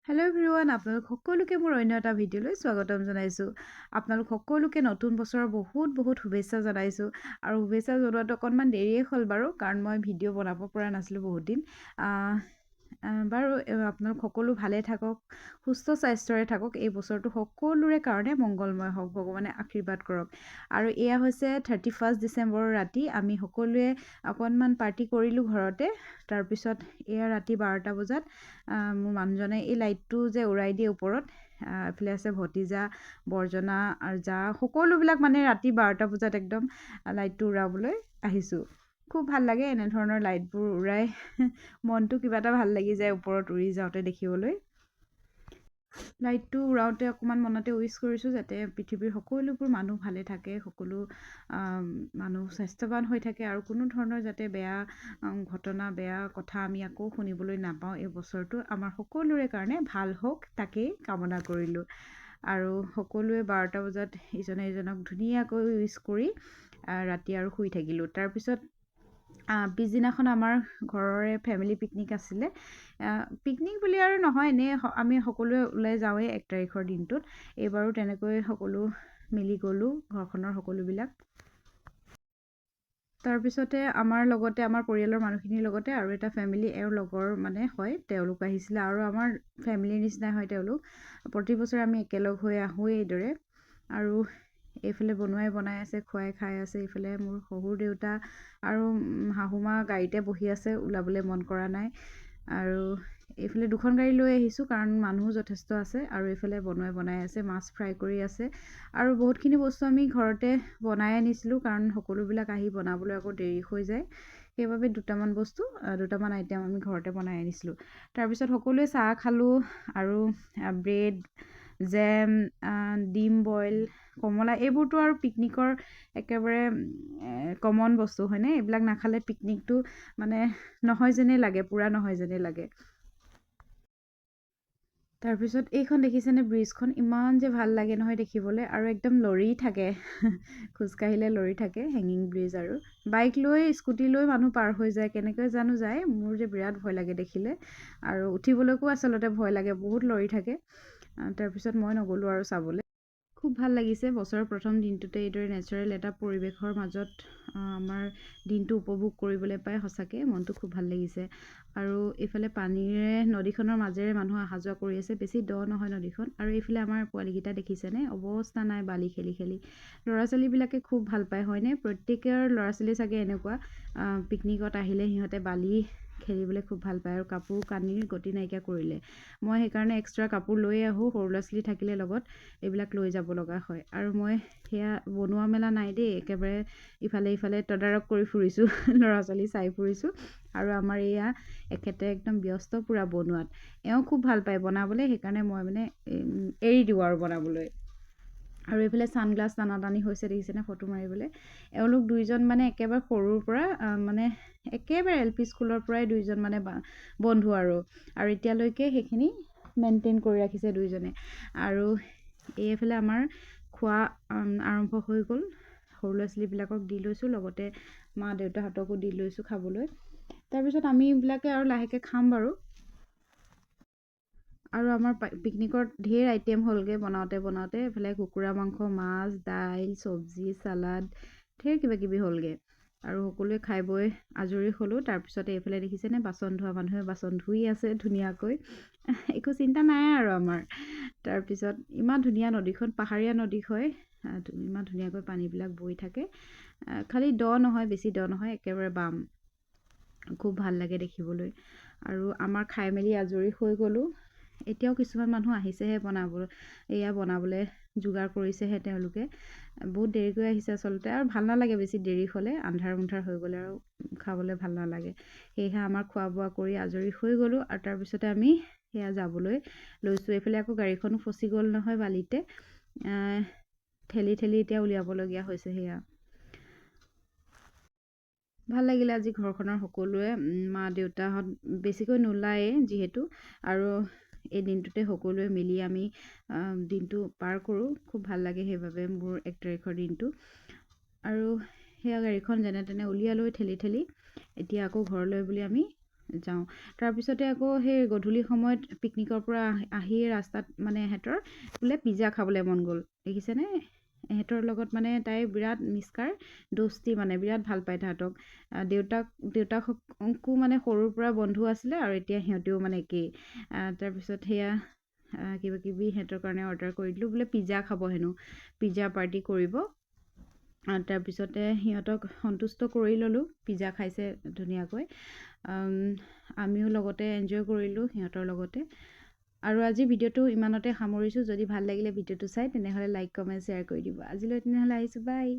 Hello' everyone, আপোনালোক সকলোকে মোৰ অন্য এটা ভিডিঅ'লৈ স্বাগতম জনাইছোঁ। আপোনালোক সকলোকে নতুন বছৰৰ বহুত শুভেচ্ছা জনাইছোঁ। আৰু শুভেচ্ছা জনোৱাটো অকণমান দেৰিয়ে হ'ল বাৰু, কাৰণ মই ভিডিঅ' বনাব পৰা নাছিলোঁ বহুত দিন। বাৰু আপোনালোক সকলো ভালে থাকক, সুস্থ স্বাস্থ্যৰে থাকক। এই বছৰটো সকলোৰে কাৰণে মংগলময় হওক, ভগৱানে আশীৰ্বাদ কৰক। আৰু এয়া হৈছে 31 ডিচেম্বৰৰ ৰাতি। আমি সকলোৱে অকণমান পাৰ্টি কৰিলোঁ ঘৰতে। তাৰপিছত এয়া ৰাতি 12টা বজাত মোৰ মানুহজনে এই লাইটটো যে উৰাই দিয়ে ওপৰত, এফালে আছে ভতিজা, বৰ্জনা আৰু জা, সকলোবিলাক মানে ৰাতি 12টা বজাত একদম লাইটটো উৰাবলৈ আহিছোঁ। খুব ভাল লাগে এনেধৰণৰ লাইটবোৰ উৰাই, মনটো কিবা এটা ভাল লাগি যায় ওপৰত উৰি যাওঁতে দেখিবলৈ। লাইটটো উৰাওঁতে অকণমান মনতে উইচ কৰিছোঁ যাতে পৃথিৱীৰ সকলোবোৰ মানুহ ভালে থাকে, সকলো মানুহ স্বাস্থ্যৱান হৈ থাকে আৰু কোনো ধৰণৰ যাতে বেয়া ঘটনা, বেয়া কথা আমি আকৌ শুনিবলৈ নাপাওঁ। এই বছৰটো আমাৰ সকলোৰে কাৰণে ভাল হওক, তাকেই কামনা কৰিলোঁ। আৰু সকলোৱে 12টা বজাত ইজনে ইজনক ধুনীয়াকৈ উইচ কৰি ৰাতি আৰু শুই থাকিলোঁ। তাৰপিছত পিছদিনাখন আমাৰ ঘৰৰে ফেমিলি পিকনিক আছিলে। পিকনিক বুলি আৰু নহয়, এনেই আমি সকলোৱে ওলাই যাওঁৱেই 1 তাৰিখৰ দিনটোত। এইবাৰো তেনেকৈ সকলো মিলি গ'লোঁ, ঘৰখনৰ সকলোবিলাক। তাৰপিছতে আমাৰ লগতে, আমাৰ পৰিয়ালৰ মানুহখিনিৰ লগতে আৰু এটা ফেমিলি, এওঁৰ লগৰ মানে হয়, তেওঁলোক আহিছিলে। আৰু আমাৰ ফেমিলিৰ নিচিনাই হয় তেওঁলোক। প্ৰতি বছৰে আমি একেলগ হৈ আহোঁ এইদৰে। আৰু এইফালে বনাই আছে, খুৱাই খাই আছে। এইফালে মোৰ শহুৰ দেউতা আৰু শাহুমা গাড়ীতে বহি আছে, ওলাবলৈ মন কৰা নাই। আৰু এইফালে 2খন গাড়ী লৈ আহিছোঁ কাৰণ মানুহো যথেষ্ট আছে। আৰু এইফালে বনাই আছে, মাছ ফ্ৰাই কৰি আছে। আৰু বহুতখিনি বস্তু আমি ঘৰতে বনাই আনিছিলোঁ কাৰণ সকলোবিলাক আহি বনাবলৈ আকৌ দেৰি হৈ যায়। সেইবাবে দুটামান আইটেম আমি ঘৰতে বনাই আনিছিলোঁ। তাৰপিছত সকলোৱে চাহ খালোঁ আৰু ব্ৰেড, জেম, ডিম বইল, কমলা, এইবোৰতো আৰু পিকনিকৰ একেবাৰে কমন বস্তু হয়নে? এইবিলাক নাখালে পিকনিকটো মানে নহয় যেনেই লাগে, পূৰা নহয় যেনেই লাগে। তাৰপিছত এইখন দেখিছেনে, ব্ৰিজখন ইমান যে ভাল লাগে নহয় দেখিবলৈ, আৰু একদম লৰি থাকে খোজকাঢ়িলে লৰি থাকে, হেঙিং ব্ৰিজ। আৰু বাইক লৈ, স্কুটি লৈ মানুহ পাৰ হৈ যায়, কেনেকৈ জানো যায়, মোৰ যে বিৰাট ভয় লাগে দেখিলে। আৰু উঠিবলৈকো আচলতে ভয় লাগে, বহুত লৰি থাকে। তাৰপিছত মই নগ'লোঁ আৰু চাবলৈ। খুব ভাল লাগিছে বছৰৰ প্ৰথম দিনটোতে এইদৰে নেচাৰেল এটা পৰিৱেশৰ মাজত আমাৰ দিনটো উপভোগ কৰিবলৈ পাই সঁচাকৈ মনটো খুব ভাল লাগিছে। আৰু এইফালে পানীৰে, নদীখনৰ মাজেৰে মানুহ অহা যোৱা কৰি আছে, বেছি দ নহয় নদীখন। আৰু এইফালে আমাৰ পোৱালীকেইটা দেখিছেনে, অৱস্থা নাই বালি খেলি খেলি। ল'ৰা ছোৱালীবিলাকে খুব ভাল পায় হয়নে? প্ৰত্যেকৰ ল'ৰা ছোৱালী চাগে এনেকুৱা, পিকনিকত আহিলে সিহঁতে বালি খেলিবলৈ খুব ভাল পায়। আৰু কাপোৰ কানিৰ গতি নাইকিয়া কৰিলে মই সেইকাৰণে এক্সট্ৰা কাপোৰ লৈ আহোঁ। সৰু ল'ৰা ছোৱালী থাকিলে লগত এইবিলাক লৈ যাব লগা হয়। আৰু মই সেয়া বনোৱা মেলা নাই দেই, একেবাৰে ইফালে তদাৰক কৰি ফুৰিছোঁ ল'ৰা ছোৱালী চাই ফুৰিছোঁ। আৰু আমাৰ এয়া এখেতে একদম ব্যস্ত পূৰা বনোৱাত। এওঁ খুব ভাল পায় বনাবলৈ, সেইকাৰণে মই মানে এৰি দিওঁ আৰু বনাবলৈ। আৰু এইফালে ছানগ্লাছ টানি হৈছে দেখিছেনে ফটো মাৰিবলৈ। এওঁলোক দুইজন মানে একেবাৰে সৰুৰ পৰা মানে একেবাৰে LP স্কুলৰ পৰাই দুইজন মানে বন্ধু। আৰু এতিয়ালৈকে সেইখিনি মেইনটেইন কৰি ৰাখিছে দুইজনে। আৰু এইফালে আমাৰ খোৱা আৰম্ভ হৈ গ'ল। সৰু ল'ৰা ছোৱালীবিলাকক দি লৈছোঁ, লগতে মা দেউতাহঁতকো দি লৈছোঁ খাবলৈ। তাৰপিছত আমি এইবিলাকে আৰু লাহেকৈ খাম বাৰু। আৰু আমাৰ পিকনিকত ঢেৰ আইটেম হ'লগৈ বনাওঁতে। এইফালে কুকুৰা মাংস, মাছ, দাইল, চব্জি, চালাড, ঢেৰ কিবাকিবি হ'লগৈ। আৰু সকলোৱে খাই বৈ আজৰি হ'লোঁ। তাৰপিছতে এইফালে দেখিছেনে, বাচন ধোৱা মানুহে বাচন ধুই আছে ধুনীয়াকৈ, একো চিন্তা নাই আৰু আমাৰ। তাৰপিছত ইমান ধুনীয়া নদীখন, পাহাৰীয়া নদী হয়, ইমান ধুনীয়াকৈ পানীবিলাক বৈ থাকে। খালি দ নহয়, বেছি দ নহয়, একেবাৰে বাম। খুব ভাল লাগে দেখিবলৈ। আৰু আমাৰ খাই মেলি আজৰি হৈ গ'লোঁ। এতিয়াও কিছুমান মানুহ আহিছেহে বনাবলৈ যোগাৰ কৰিছেহে তেওঁলোকে। বহুত দেৰিকৈ আহিছে আচলতে, আৰু ভাল নালাগে বেছি দেৰি হ'লে, আন্ধাৰ হৈ গ'লে আৰু খাবলৈ ভাল নালাগে। সেয়েহে আমাৰ খোৱা বোৱা কৰি আজৰি হৈ গ'লোঁ। আৰু তাৰপিছতে আমি সেয়া যাবলৈ লৈছোঁ। এইফালে আকৌ গাড়ীখনো ফচি গ'ল নহয় বালিতে, ঠেলি এতিয়া উলিয়াবলগীয়া হৈছে। সেয়া ভাল লাগিলে আজি ঘৰখনৰ সকলোৱে, মা দেউতাহঁত বেছিকৈ নোলায়েই যিহেতু, আৰু এই দিনটোতে সকলোৱে মিলি আমি দিনটো পাৰ কৰোঁ। খুব ভাল লাগে সেইবাবে মোৰ 1 তাৰিখৰ দিনটো। আৰু সেয়া গাড়ীখন যেনে তেনে উলিয়ালৈ ঠেলি এতিয়া আকৌ ঘৰলৈ বুলি আমি যাওঁ। তাৰপিছতে আকৌ সেই গধূলি সময়ত পিকনিকৰ পৰা আহি ৰাস্তাত মানে এহেঁতৰ বোলে পিজ্জা খাবলৈ মন গ'ল, দেখিছেনে? এহেঁতৰ লগত মানে তাই বিৰাট মিষ্কাৰ দোস্তি, মানে বিৰাট ভাল পায় তাহাঁতক। দেউতাকো মানে সৰুৰ পৰা বন্ধু আছিলে, আৰু এতিয়া সিহঁতেও মানে একেই। তাৰপিছত সেয়া কিবা কিবি সিহঁতৰ কাৰণে অৰ্ডাৰ কৰি দিলোঁ, বোলে পিজ্জা খাব হেনো, পিজ্জা পাৰ্টি কৰিব। তাৰপিছতে সিহঁতক সন্তুষ্ট কৰি ল'লোঁ, পিজ্জা খাইছে ধুনীয়াকৈ। আমিও লগতে এনজয় কৰিলোঁ সিহঁতৰ লগতে। আৰু আজি ভিডিঅ'টো ইমানতে সামৰিছোঁ। যদি ভাল লাগিলে ভিডিঅ'টো চাই তেনেহ'লে লাইক কমেণ্ট শ্বেয়াৰ কৰি দিব। আজিলৈ তেনেহ'লে আহিছোঁ, বাই।